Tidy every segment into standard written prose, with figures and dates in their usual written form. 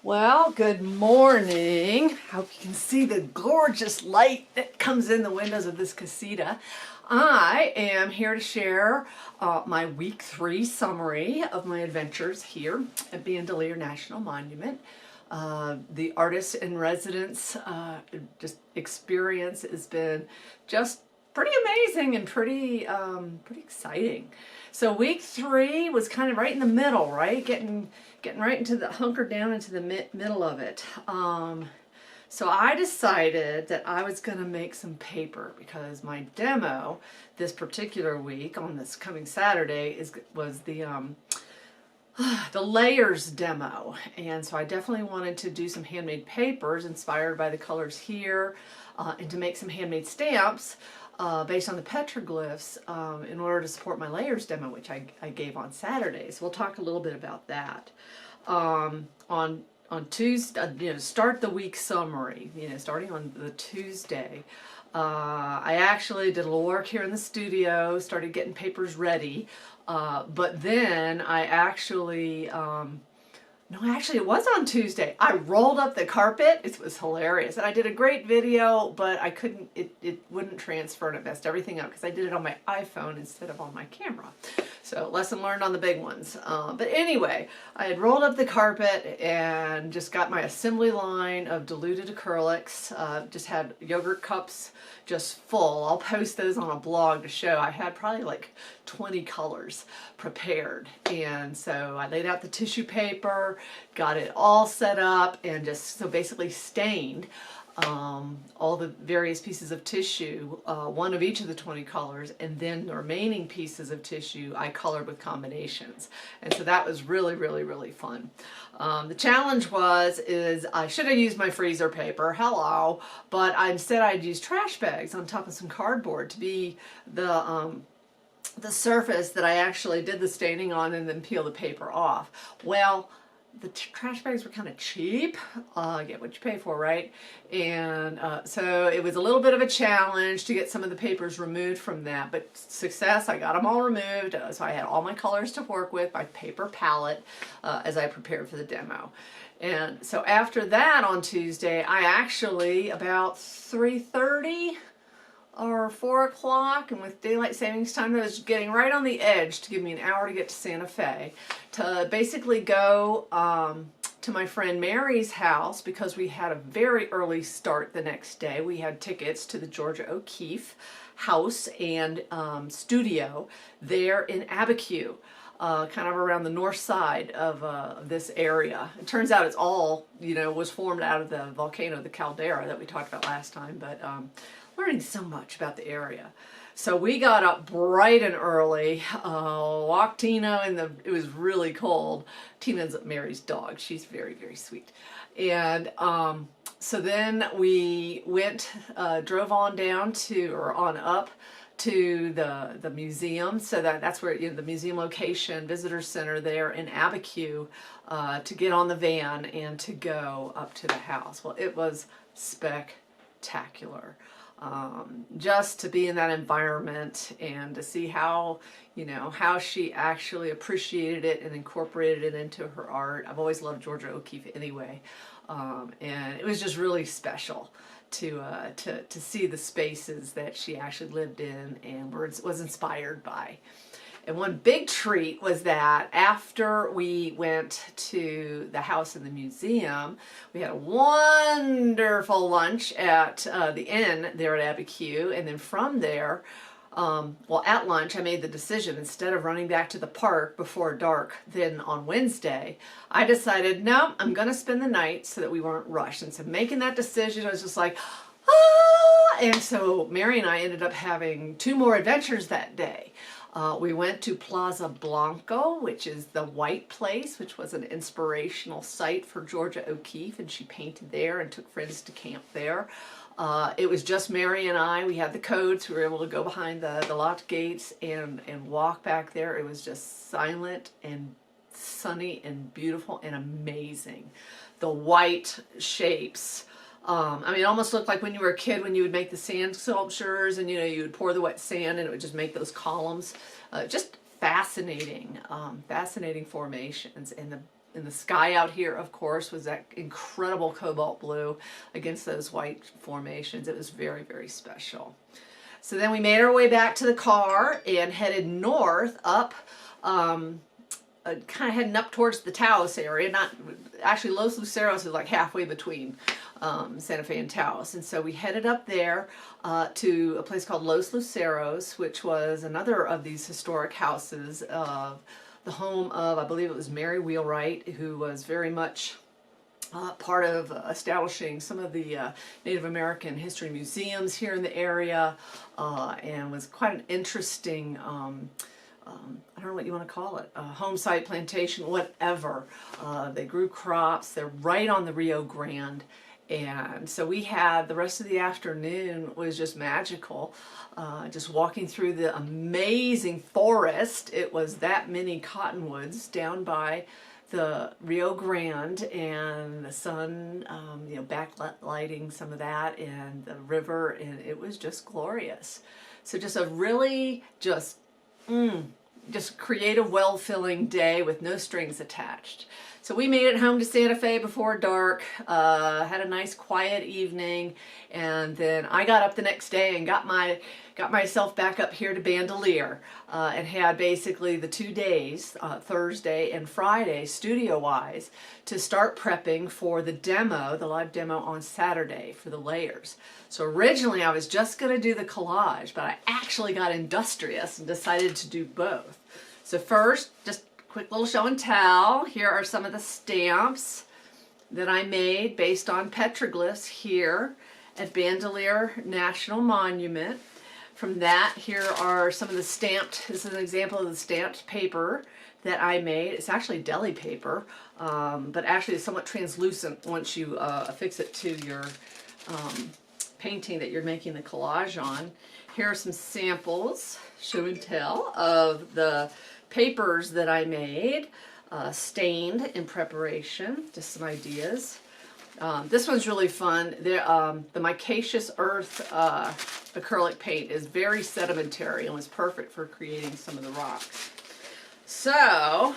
Well, good morning. Hope you can see the gorgeous light that comes in the windows of this casita. I am here to share my week 3 summary of my adventures here at Bandelier National Monument. The artist in residence just experience has been just pretty amazing and pretty exciting. So week 3 was kind of right in the middle, right? Getting right into the hunkered down into the middle of it. So I decided that I was going to make some paper because my demo this particular week on this coming Saturday was the layers demo, and so I definitely wanted to do some handmade papers inspired by the colors here, and to make some handmade stamps based on the petroglyphs in order to support my layers demo, which I gave on Saturday. So we'll talk a little bit about that. On Tuesday, start the week summary, starting on the Tuesday. I actually did a little work here in the studio, started getting papers ready, but then I actually, it was on Tuesday. I rolled up the carpet. It was hilarious. And I did a great video, but I couldn't, it wouldn't transfer, and it messed everything up because I did it on my iPhone instead of on my camera. So lesson learned on the big ones. But anyway, I had rolled up the carpet and just got my assembly line of diluted acrylics. Just had yogurt cups just full. I'll post those on a blog to show. I had probably like 20 colors prepared. And so I laid out the tissue paper, got it all set up, and just so basically stained all the various pieces of tissue, one of each of the 20 colors, and then the remaining pieces of tissue I colored with combinations. And so that was really, really, really fun. The challenge is I should have used my freezer paper, hello, but instead I'd used trash bags on top of some cardboard to be the surface that I actually did the staining on and then peel the paper off. Well, the trash bags were kind of cheap. Get what you pay for, right? And so it was a little bit of a challenge to get some of the papers removed from that, but success, I got them all removed. So I had all my colors to work with, my paper palette, as I prepared for the demo. And so after that on Tuesday, I actually, about 3:30 or 4 o'clock, and with daylight savings time, I was getting right on the edge to give me an hour to get to Santa Fe to basically go to my friend Mary's house because we had a very early start the next day. We had tickets to the Georgia O'Keeffe house and studio there in Abiquiu. Kind of around the north side of this area. It turns out it's all, was formed out of the volcano, the caldera that we talked about last time, but learning so much about the area. So we got up bright and early, walked Tina it was really cold. Tina's Mary's dog. She's very, very sweet. And so then we drove on down on up to the museum, so that's where the museum location, visitor center there in Abiquiu, to get on the van and to go up to the house. Well, it was spectacular. Just to be in that environment and to see how she actually appreciated it and incorporated it into her art. I've always loved Georgia O'Keeffe anyway, and it was just really special to see the spaces that she actually lived in and was inspired by. And one big treat was that after we went to the house in the museum, we had a wonderful lunch at the inn there at Abiquiu, and then from there, at lunch, I made the decision, instead of running back to the park before dark then on Wednesday, I decided, no, I'm going to spend the night so that we weren't rushed. And so making that decision, I was just like, ah! And so Mary and I ended up having 2 more adventures that day. We went to Plaza Blanco, which is the White Place, which was an inspirational site for Georgia O'Keeffe, and she painted there and took friends to camp there. It was just Mary and I. We had the codes. We were able to go behind the locked gates and walk back there. It was just silent and sunny and beautiful and amazing. The white shapes. It almost looked like when you were a kid when you would make the sand sculptures and you would pour the wet sand and it would just make those columns. Just fascinating, fascinating formations, and in the sky out here, of course, was that incredible cobalt blue against those white formations. It was very, very special. So then we made our way back to the car and headed north up, kind of heading up towards the Taos area. Not actually, Los Luceros is like halfway between Santa Fe and Taos. And so we headed up there to a place called Los Luceros, which was another of these historic houses, the home of, I believe it was Mary Wheelwright, who was very much part of establishing some of the Native American history museums here in the area, and was quite an interesting, I don't know what you want to call it, home site, plantation, whatever. They grew crops. They're right on the Rio Grande. And so we had, the rest of the afternoon was just magical, just walking through the amazing forest. It was that many cottonwoods down by the Rio Grande, and the sun, you know, backlighting some of that, and the river, and it was just glorious. So just a really just creative, well-filling day with no strings attached. So we made it home to Santa Fe before dark, had a nice quiet evening, and then I got up the next day and got myself back up here to Bandelier, and had basically the 2 days, Thursday and Friday, studio-wise, to start prepping for the demo, the live demo on Saturday for the layers. So originally I was just going to do the collage, but I actually got industrious and decided to do both. So first, just quick little show and tell. Here are some of the stamps that I made based on petroglyphs here at Bandelier National Monument. From that, here are some of the stamped, this is an example of the stamped paper that I made. It's actually deli paper, but actually it's somewhat translucent once you affix it to your painting that you're making the collage on. Here are some samples, show and tell, of the papers that I made, stained in preparation, just some ideas. This one's really fun. The micaceous earth acrylic paint is very sedimentary and was perfect for creating some of the rocks. So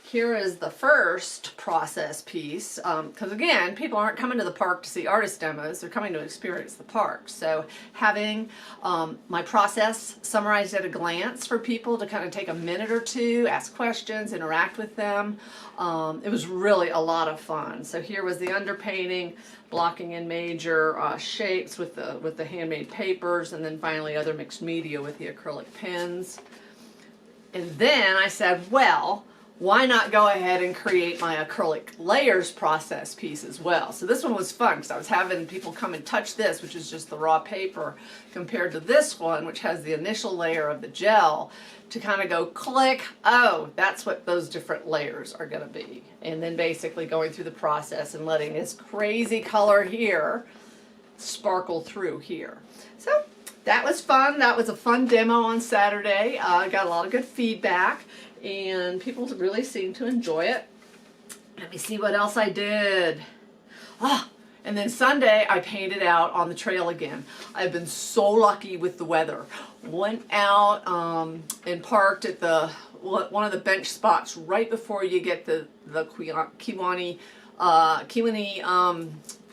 here is the first process piece, because again, people aren't coming to the park to see artist demos, they're coming to experience the park. So having my process summarized at a glance for people to kind of take a minute or two, ask questions, interact with them, it was really a lot of fun. So here was the underpainting, blocking in major shapes with the handmade papers, and then finally other mixed media with the acrylic pens. And then I said, well, why not go ahead and create my acrylic layers process piece as well? So this one was fun because I was having people come and touch this, which is just the raw paper, compared to this one, which has the initial layer of the gel, to kind of go click, oh, that's what those different layers are going to be. And then basically going through the process and letting this crazy color here sparkle through here. So that was fun. That was a fun demo on Saturday. I got a lot of good feedback, and people really seemed to enjoy it. Let me see what else I did. And then Sunday I painted out on the trail again. I've been so lucky with the weather. Went out and parked at one of the bench spots right before you get the Kiwani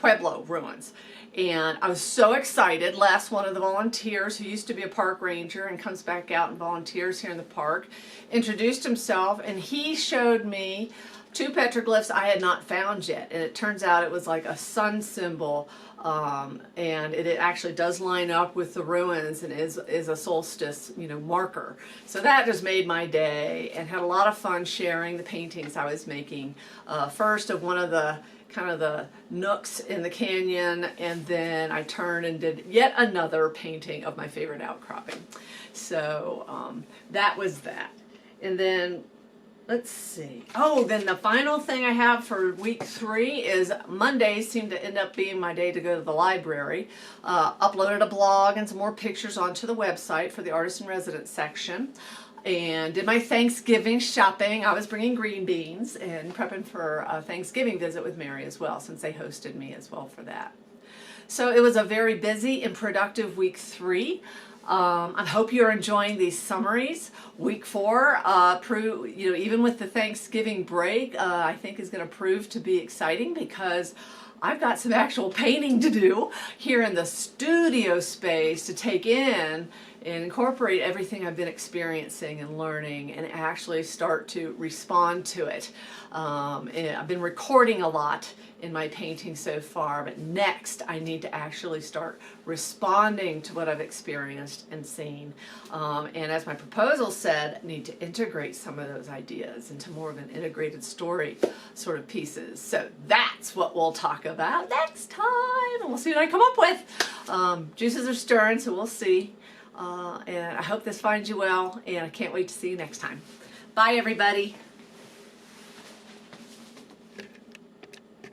Pueblo ruins. And I was so excited. Les, one of the volunteers who used to be a park ranger and comes back out and volunteers here in the park, introduced himself, and he showed me 2 petroglyphs I had not found yet. And it turns out it was like a sun symbol, and it actually does line up with the ruins and is a solstice, you know, marker. So that just made my day, and had a lot of fun sharing the paintings I was making. First of one of the kind of the nooks in the canyon, and then I turned and did yet another painting of my favorite outcropping. So that was that. And then let's see. Oh, then the final thing I have for week 3 is Mondays seem to end up being my day to go to the library. Uploaded a blog and some more pictures onto the website for the Artist in Residence section. And did my Thanksgiving shopping. I was bringing green beans and prepping for a Thanksgiving visit with Mary as well, since they hosted me as well for that. So it was a very busy and productive week 3. I hope you're enjoying these summaries. Week 4, even with the Thanksgiving break, I think is going to prove to be exciting because I've got some actual painting to do here in the studio space to take in and incorporate everything I've been experiencing and learning and actually start to respond to it. And I've been recording a lot in my painting so far, but next I need to actually start responding to what I've experienced and seen. And as my proposal said, I need to integrate some of those ideas into more of an integrated story sort of pieces. So that's what we'll talk about next time, and we'll see what I come up with. Juices are stirring, so we'll see. And I hope this finds you well, and I can't wait to see you next time. Bye, everybody.